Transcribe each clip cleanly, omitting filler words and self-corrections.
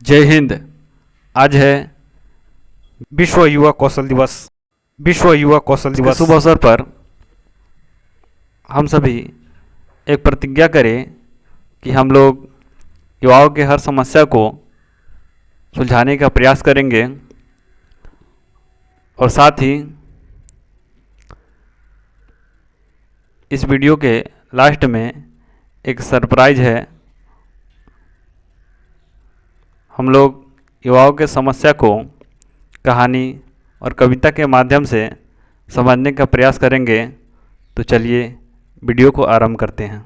जय हिंद। आज है विश्व युवा कौशल दिवस। विश्व युवा कौशल दिवस के शुभ अवसर पर हम सभी एक प्रतिज्ञा करें कि हम लोग युवाओं के हर समस्या को सुलझाने का प्रयास करेंगे और साथ ही इस वीडियो के लास्ट में एक सरप्राइज है। हम लोग युवाओं के समस्या को कहानी और कविता के माध्यम से समझने का प्रयास करेंगे। तो चलिए वीडियो को आरंभ करते हैं।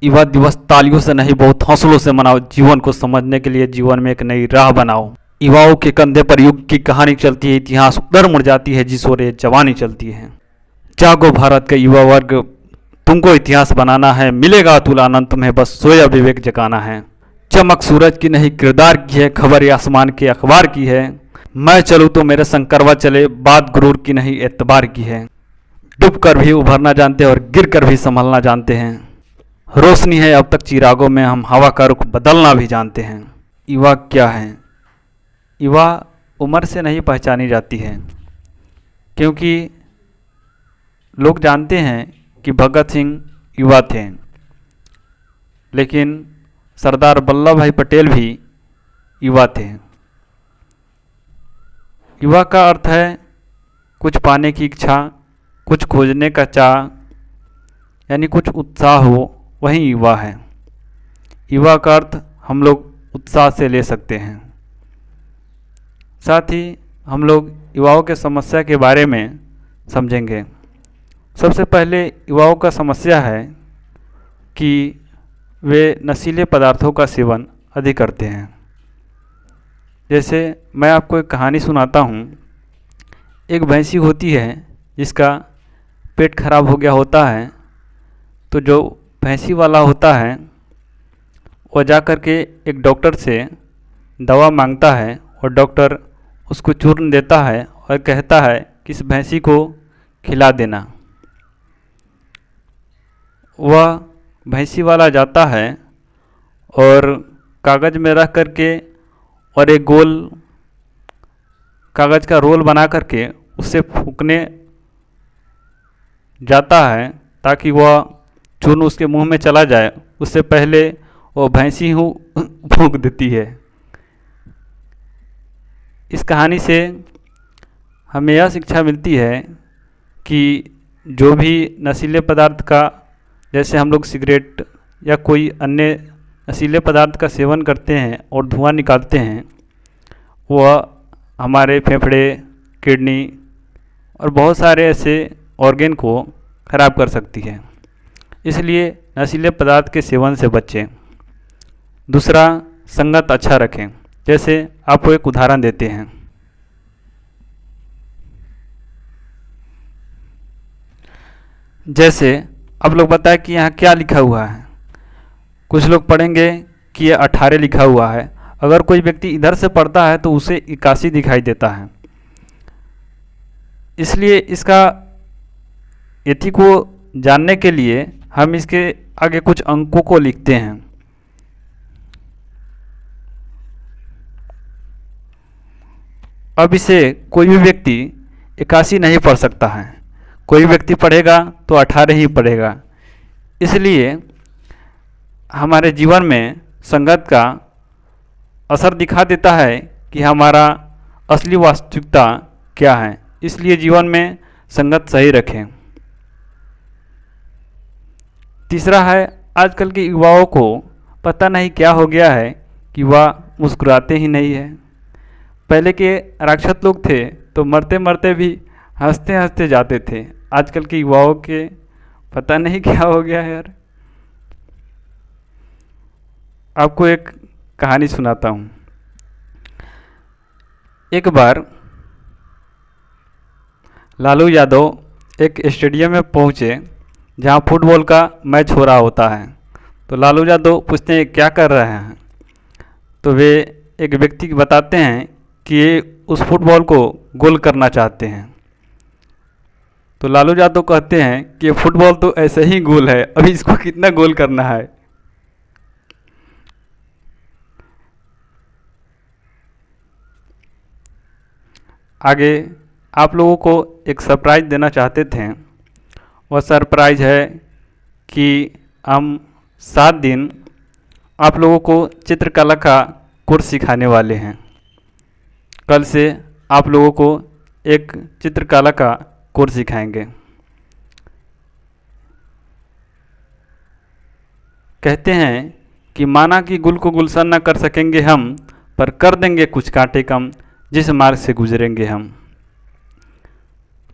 युवा दिवस तालियों से नहीं बहुत हौसलों से मनाओ। जीवन को समझने के लिए जीवन में एक नई राह बनाओ। युवाओं के कंधे पर युग की कहानी चलती है। इतिहास उधर मुड़ जाती है जिस ओर ये जवानी चलती है। जागो भारत के युवा वर्ग, तुमको इतिहास बनाना है। मिलेगा अतुल आनंद तुम्हें, बस सोया विवेक जगाना है। चमक सूरज की नहीं किरदार की है, खबर आसमान के अखबार की है। मैं चलूँ तो मेरे संग करवा चले, बात गुरूर की नहीं एतबार की है। डूब कर भी उभरना जानते हैं और गिर कर भी संभलना जानते हैं। रोशनी है अब तक चिरागों में, हम हवा का रुख बदलना भी जानते हैं। युवा क्या है? युवा उम्र से नहीं पहचानी जाती है, क्योंकि लोग जानते हैं कि भगत सिंह युवा थे, लेकिन सरदार वल्लभ भाई पटेल भी युवा थे। युवा का अर्थ है कुछ पाने की इच्छा, कुछ खोजने का चाह, यानी कुछ उत्साह हो, वही युवा है। युवा का अर्थ हम लोग उत्साह से ले सकते हैं। साथ ही हम लोग युवाओं के समस्या के बारे में समझेंगे। सबसे पहले युवाओं का समस्या है कि वे नशीले पदार्थों का सेवन अधिक करते हैं। जैसे मैं आपको एक कहानी सुनाता हूँ। एक भैंसी होती है जिसका पेट खराब हो गया होता है, तो जो भैंसी वाला होता है वह जा कर के एक डॉक्टर से दवा मांगता है और डॉक्टर उसको चूर्ण देता है और कहता है कि इस भैंसी को खिला देना। वह भैंसी वाला जाता है और कागज़ में रख करके और एक गोल कागज़ का रोल बना करके उससे फूंकने जाता है ताकि वह चूर्ण उसके मुंह में चला जाए। उससे पहले वो भैंसी ही फूंक देती है। इस कहानी से हमें यह शिक्षा मिलती है कि जो भी नशीले पदार्थ का, जैसे हम लोग सिगरेट या कोई अन्य नशीले पदार्थ का सेवन करते हैं और धुआं निकालते हैं, वह हमारे फेफड़े, किडनी और बहुत सारे ऐसे ऑर्गन को खराब कर सकती है। इसलिए नशीले पदार्थ के सेवन से बचें। दूसरा, संगत अच्छा रखें। जैसे आपको एक उदाहरण देते हैं। जैसे अब लोग बताएं कि यहाँ क्या लिखा हुआ है। कुछ लोग पढ़ेंगे कि ये 18 लिखा हुआ है। अगर कोई व्यक्ति इधर से पढ़ता है तो उसे 81 दिखाई देता है। इसलिए इसका यथि को जानने के लिए हम इसके आगे कुछ अंकों को लिखते हैं। अब इसे कोई भी व्यक्ति 81 नहीं पढ़ सकता है। कोई व्यक्ति पढ़ेगा तो 18 ही पढ़ेगा। इसलिए हमारे जीवन में संगत का असर दिखा देता है कि हमारा असली वास्तविकता क्या है। इसलिए जीवन में संगत सही रखें। तीसरा है, आजकल के युवाओं को पता नहीं क्या हो गया है कि वह मुस्कुराते ही नहीं है। पहले के राक्षस लोग थे तो मरते मरते भी हंसते हंसते जाते थे। आजकल के युवाओं के पता नहीं क्या हो गया है यार। आपको एक कहानी सुनाता हूँ। एक बार लालू यादव एक स्टेडियम में पहुँचे जहाँ फुटबॉल का मैच हो रहा होता है। तो लालू यादव पूछते हैं क्या कर रहे हैं। तो वे एक व्यक्ति बताते हैं कि ये उस फुटबॉल को गोल करना चाहते हैं। तो लालू यादव कहते हैं कि ये फुटबॉल तो ऐसे ही गोल है, अभी इसको कितना गोल करना है। आगे आप लोगों को एक सरप्राइज़ देना चाहते थे। वह सरप्राइज़ है कि हम 7 दिन आप लोगों को चित्रकला का कोर्स सिखाने वाले हैं। कल से आप लोगों को एक चित्रकला का कोर्स सिखाएंगे। कहते हैं कि माना कि गुल को गुलशन न कर सकेंगे हम, पर कर देंगे कुछ कांटे कम जिस मार्ग से गुजरेंगे हम।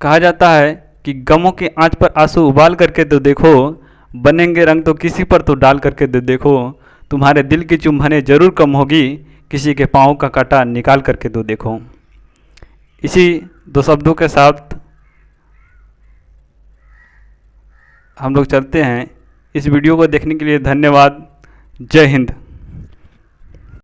कहा जाता है कि गमों की आंच पर आंसू उबाल करके तो देखो, बनेंगे रंग तो किसी पर तो डाल करके तो देखो, तुम्हारे दिल की चुंभने जरूर कम होगी, किसी के पाँव का कांटा निकाल करके तो देखो। इसी 2 शब्दों के साथ हम लोग चलते हैं। इस वीडियो को देखने के लिए धन्यवाद। जय हिंद।